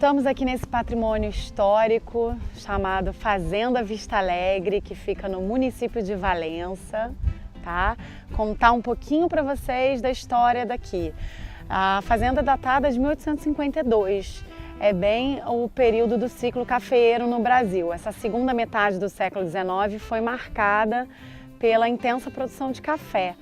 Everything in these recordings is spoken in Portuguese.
Estamos aqui nesse patrimônio histórico chamado Fazenda Vista Alegre, que fica no município de Valença, tá? Contar um pouquinho para vocês da história daqui. A fazenda é datada de 1852, é bem o período do ciclo cafeeiro no Brasil. Essa segunda metade do século XIX foi marcada pela intensa produção de café.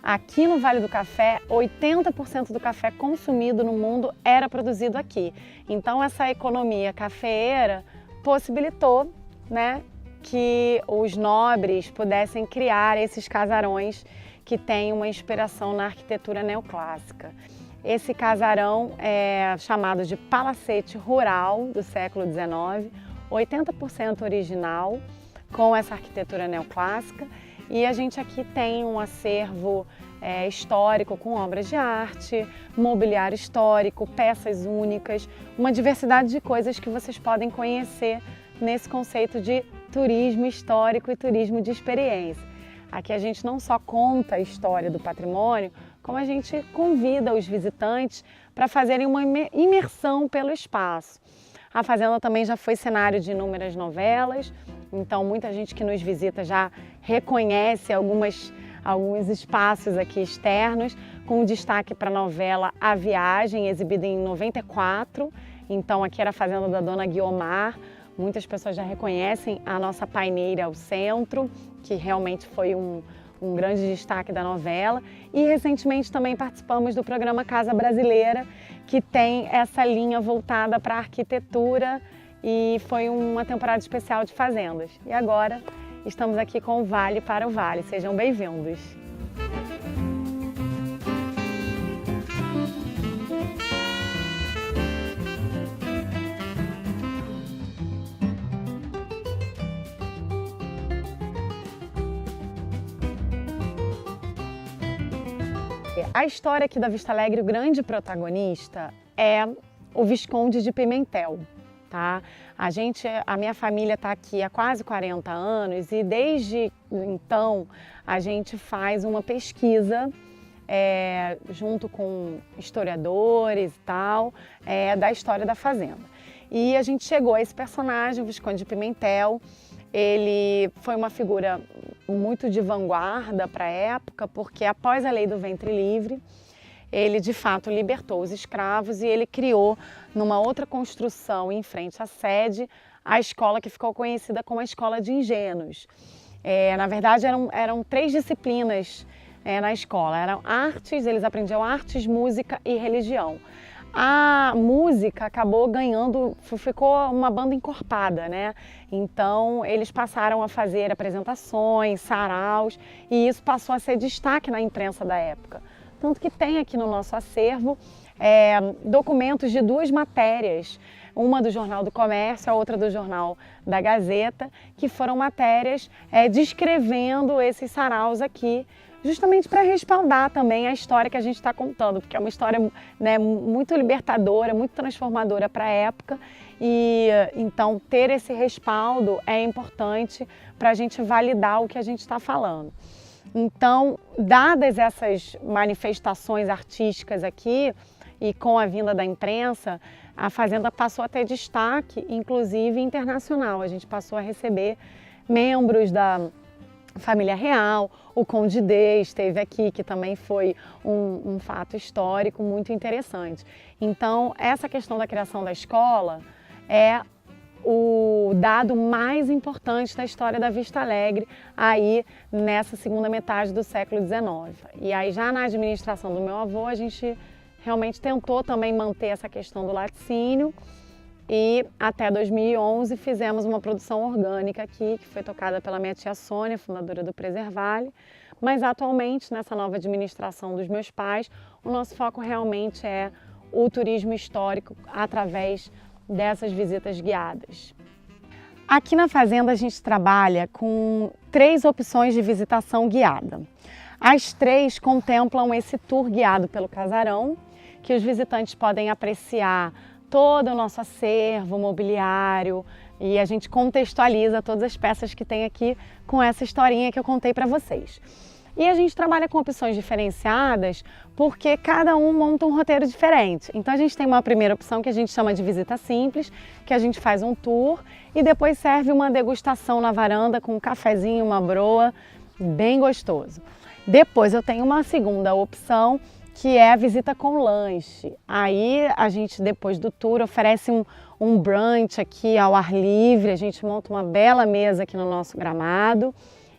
Aqui no Vale do Café, 80% do café consumido no mundo era produzido aqui. Então essa economia cafeeira possibilitou, né, que os nobres pudessem criar esses casarões que têm uma inspiração na arquitetura neoclássica. Esse casarão é chamado de palacete rural do século XIX, 80% original, com essa arquitetura neoclássica. E a gente aqui tem um acervo histórico com obras de arte, mobiliário histórico, peças únicas, uma diversidade de coisas que vocês podem conhecer nesse conceito de turismo histórico e turismo de experiência. Aqui a gente não só conta a história do patrimônio, como a gente convida os visitantes para fazerem uma imersão pelo espaço. A fazenda também já foi cenário de inúmeras novelas, então muita gente que nos visita já reconhece alguns espaços aqui externos, com destaque para a novela A Viagem, exibida em 94. Então aqui era a fazenda da Dona Guiomar. Muitas pessoas já reconhecem a nossa paineira ao centro, que realmente foi um grande destaque da novela. E recentemente também participamos do programa Casa Brasileira, que tem essa linha voltada para a arquitetura, e foi uma temporada especial de fazendas. E agora estamos aqui com o Vale para o Vale. Sejam bem-vindos! A história aqui da Vista Alegre, o grande protagonista é o Visconde de Pimentel. Tá? A minha família está aqui há quase 40 anos e desde então a gente faz uma pesquisa junto com historiadores e tal, da história da fazenda. E a gente chegou a esse personagem, o Visconde de Pimentel. Ele foi uma figura muito de vanguarda para a época, porque após a lei do ventre livre, ele de fato libertou os escravos e ele criou numa outra construção em frente à sede a escola que ficou conhecida como a Escola de Engenhos. Na verdade eram 3 disciplinas na escola, eram artes, eles aprendiam artes, música e religião. A música acabou ganhando, ficou uma banda encorpada, né? Então eles passaram a fazer apresentações, saraus, e isso passou a ser destaque na imprensa da época. Tanto que tem aqui no nosso acervo documentos de 2 matérias, uma do Jornal do Comércio, a outra do Jornal da Gazeta, que foram matérias descrevendo esses saraus aqui, justamente para respaldar também a história que a gente está contando, porque é uma história, né, muito libertadora, muito transformadora para a época, e então ter esse respaldo é importante para a gente validar o que a gente está falando. Então, dadas essas manifestações artísticas aqui e com a vinda da imprensa, a fazenda passou a ter destaque, inclusive internacional. A gente passou a receber membros da família real, o Conde D esteve aqui, que também foi um fato histórico muito interessante. Então, essa questão da criação da escola é o dado mais importante da história da Vista Alegre aí nessa segunda metade do século XIX. E aí já na administração do meu avô a gente realmente tentou também manter essa questão do laticínio e até 2011 fizemos uma produção orgânica aqui que foi tocada pela minha tia Sônia, fundadora do Preservale, mas atualmente nessa nova administração dos meus pais o nosso foco realmente é o turismo histórico através dessas visitas guiadas. Aqui na fazenda a gente trabalha com 3 opções de visitação guiada. As 3 contemplam esse tour guiado pelo casarão, que os visitantes podem apreciar todo o nosso acervo mobiliário e a gente contextualiza todas as peças que tem aqui com essa historinha que eu contei para vocês. E a gente trabalha com opções diferenciadas porque cada um monta um roteiro diferente. Então a gente tem uma primeira opção que a gente chama de visita simples, que a gente faz um tour e depois serve uma degustação na varanda com um cafezinho, uma broa, bem gostoso. Depois eu tenho uma segunda opção, que é a visita com lanche. Aí a gente, depois do tour, oferece um brunch aqui ao ar livre, a gente monta uma bela mesa aqui no nosso gramado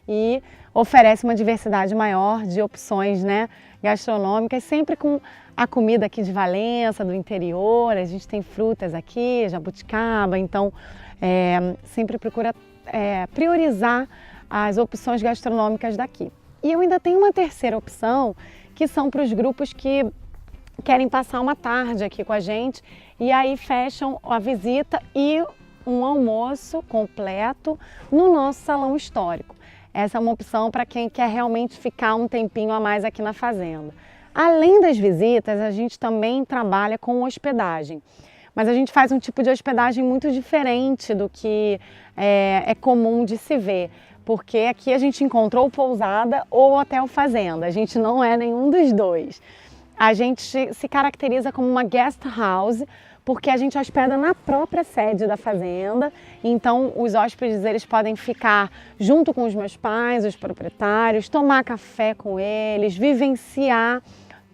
e oferece uma diversidade maior de opções, né, gastronômicas, sempre com a comida aqui de Valença, do interior. A gente tem frutas aqui, jabuticaba, então sempre procura priorizar as opções gastronômicas daqui. E eu ainda tenho uma terceira opção, que são para os grupos que querem passar uma tarde aqui com a gente e aí fecham a visita e um almoço completo no nosso salão histórico. Essa é uma opção para quem quer realmente ficar um tempinho a mais aqui na fazenda. Além das visitas, a gente também trabalha com hospedagem, mas a gente faz um tipo de hospedagem muito diferente do que é comum de se ver, porque aqui a gente encontrou pousada ou hotel fazenda, a gente não é nenhum dos dois. A gente se caracteriza como uma guest house, porque a gente hospeda na própria sede da fazenda, então os hóspedes eles podem ficar junto com os meus pais, os proprietários, tomar café com eles, vivenciar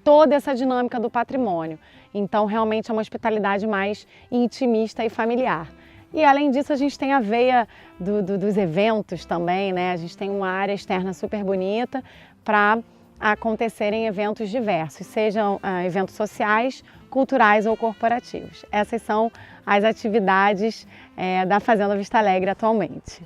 toda essa dinâmica do patrimônio. Então realmente é uma hospitalidade mais intimista e familiar. E além disso a gente tem a veia dos eventos também, né? A gente tem uma área externa super bonita para acontecerem eventos diversos, sejam eventos sociais, culturais ou corporativos. Essas são as atividades da Fazenda Vista Alegre atualmente.